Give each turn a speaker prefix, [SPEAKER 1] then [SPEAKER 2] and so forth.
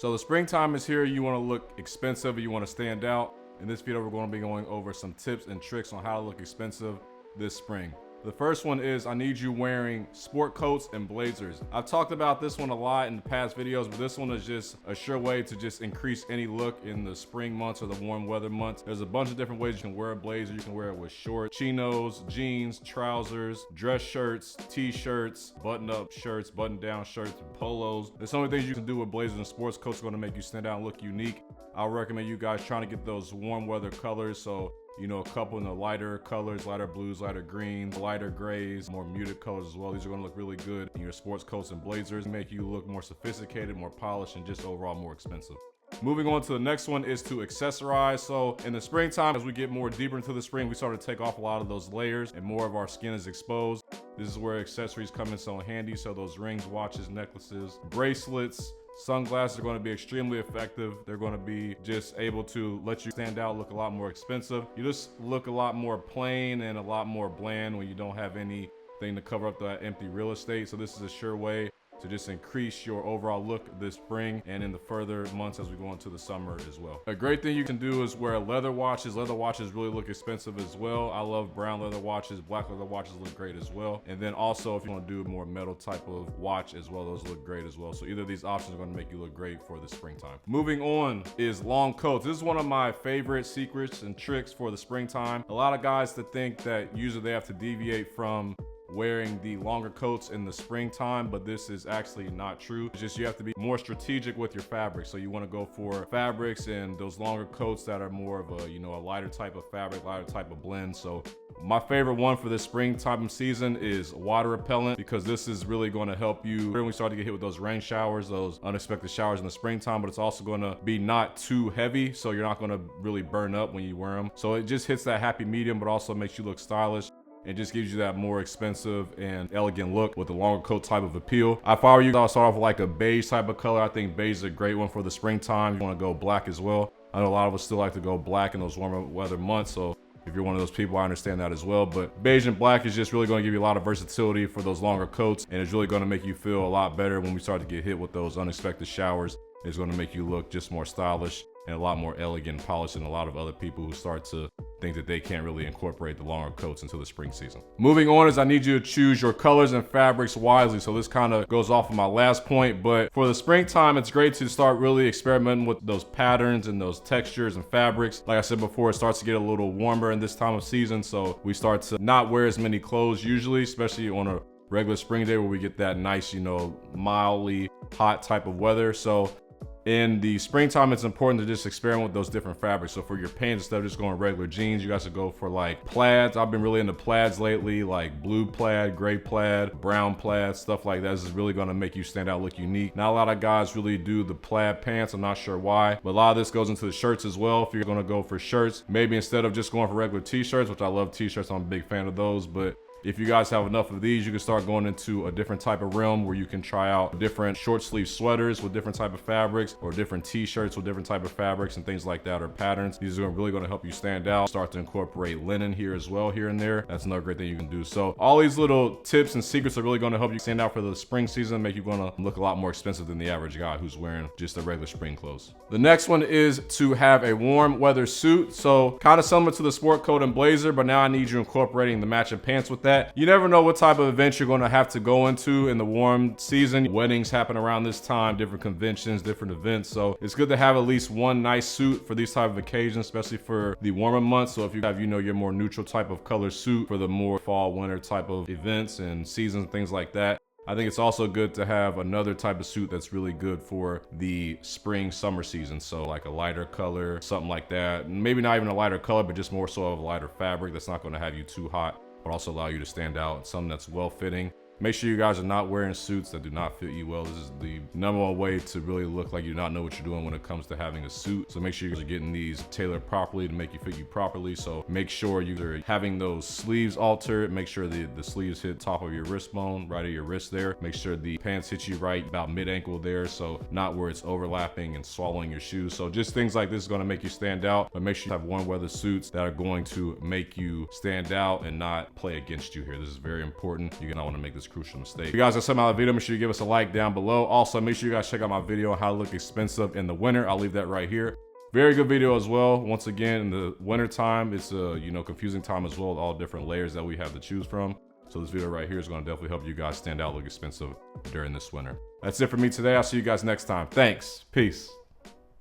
[SPEAKER 1] So the springtime is here. You want to look expensive, or you want to stand out. In this video, we're going to be going over some tips and tricks on how to look expensive this spring. The first one is I need you wearing sport coats and blazers. I've talked about this one a lot in the past videos, but this one is just a sure way to just increase any look in the spring months or the warm weather months. There's a bunch of different ways you can wear a blazer. You can wear it with shorts, chinos, jeans, trousers, dress shirts, t-shirts, button-up shirts, button-down shirts, polos. There's so many things you can do with blazers and sports coats going to make you stand out and look unique. I'll recommend you guys trying to get those warm weather colors. So, you know, a couple in the lighter colors, lighter blues, lighter greens, lighter grays, more muted colors as well. These are gonna look really good in your sports coats and blazers, make you look more sophisticated, more polished, and just overall more expensive. Moving on to the next one is to accessorize. So in the springtime, as we get more deeper into the spring, we start to take off a lot of those layers and more of our skin is exposed. This is where accessories come in so handy. So those rings, watches, necklaces, bracelets, sunglasses are going to be extremely effective. They're going to be just able to let you stand out, look a lot more expensive. You just look a lot more plain and a lot more bland when you don't have anything to cover up that empty real estate. So this is a sure way to just increase your overall look this spring and in the further months as we go into the summer as well. A great thing you can do is wear leather watches. Leather watches really look expensive as well. I love brown leather watches. Black leather watches look great as well. And then also if you want to do a more metal type of watch as well, those look great as well. So either of these options are going to make you look great for the springtime. Moving on is long coats. This is one of my favorite secrets and tricks for the springtime. A lot of guys that think that usually they have to deviate from wearing the longer coats in the springtime, but this is actually not true. It's just you have to be more strategic with your fabric. So you want to go for fabrics and those longer coats that are more of a, you know, a lighter type of fabric, lighter type of blend. So my favorite one for this springtime season is water repellent, because this is really going to help you when we start to get hit with those rain showers, those unexpected showers in the springtime, but it's also going to be not too heavy. So you're not going to really burn up when you wear them. So it just hits that happy medium, but also makes you look stylish. It just gives you that more expensive and elegant look with the longer coat type of appeal. If I were you, I'll start off with like a beige type of color. I think beige is a great one for the springtime. You want to go black as well. I know a lot of us still like to go black in those warmer weather months. So if you're one of those people, I understand that as well. But beige and black is just really going to give you a lot of versatility for those longer coats. And it's really going to make you feel a lot better when we start to get hit with those unexpected showers. It's going to make you look just more stylish and a lot more elegant and polished than a lot of other people who start to think that they can't really incorporate the longer coats into the spring season. Moving on is I need you to choose your colors and fabrics wisely. So this kind of goes off of my last point, but for the springtime, it's great to start really experimenting with those patterns and those textures and fabrics. Like I said before, it starts to get a little warmer in this time of season. So we start to not wear as many clothes usually, especially on a regular spring day where we get that nice, you know, mildly hot type of weather. So in the springtime, it's important to just experiment with those different fabrics. So for your pants, instead of just going regular jeans, you guys should go for like plaids. I've been really into plaids lately, like blue plaid, gray plaid, brown plaid, stuff like that. This is really going to make you stand out, look unique. Not a lot of guys really do the plaid pants. I'm not sure why, but a lot of this goes into the shirts as well. If you're going to go for shirts, maybe instead of just going for regular t-shirts, which I love t-shirts, I'm a big fan of those, but if you guys have enough of these, you can start going into a different type of realm where you can try out different short sleeve sweaters with different type of fabrics, or different t-shirts with different type of fabrics and things like that, or patterns. These are really going to help you stand out. Start to incorporate linen here as well, here and there. That's another great thing you can do. So all these little tips and secrets are really going to help you stand out for the spring season, make you going to look a lot more expensive than the average guy who's wearing just the regular spring clothes. The next one is to have a warm weather suit. So kind of similar to the sport coat and blazer, but now I need you incorporating the matching pants with that. You never know what type of event you're going to have to go into in the warm season. Weddings happen around this time, different conventions, different events. So it's good to have at least one nice suit for these type of occasions, especially for the warmer months. So if you have, you know, your more neutral type of color suit for the more fall, winter type of events and seasons, things like that. I think it's also good to have another type of suit that's really good for the spring, summer season. So like a lighter color, something like that. Maybe not even a lighter color, but just more so of a lighter fabric that's not going to have you too hot, but also allow you to stand out. Something that's well fitting. Make sure you guys are not wearing suits that do not fit you well. This is the number one way to really look like you do not know what you're doing when it comes to having a suit. So make sure you're getting these tailored properly to make you fit you properly. So make sure you're having those sleeves altered. Make sure the sleeves hit top of your wrist bone, right at your wrist there. Make sure the pants hit you right about mid-ankle there. So not where it's overlapping and swallowing your shoes. So just things like this is going to make you stand out, but make sure you have warm weather suits that are going to make you stand out and not play against you here. This is very important. You're going to want to make this crucial mistake. If you guys are something out of the video, make sure you give us a like down below. Also, make sure you guys check out my video on how to look expensive in the winter. I'll leave that right here. Very good video as well. Once again, in the winter time, it's a confusing time as well with all different layers that we have to choose from. So this video right here is going to definitely help you guys stand out, look expensive during this winter. That's it for me today. I'll see you guys next time. Thanks. Peace.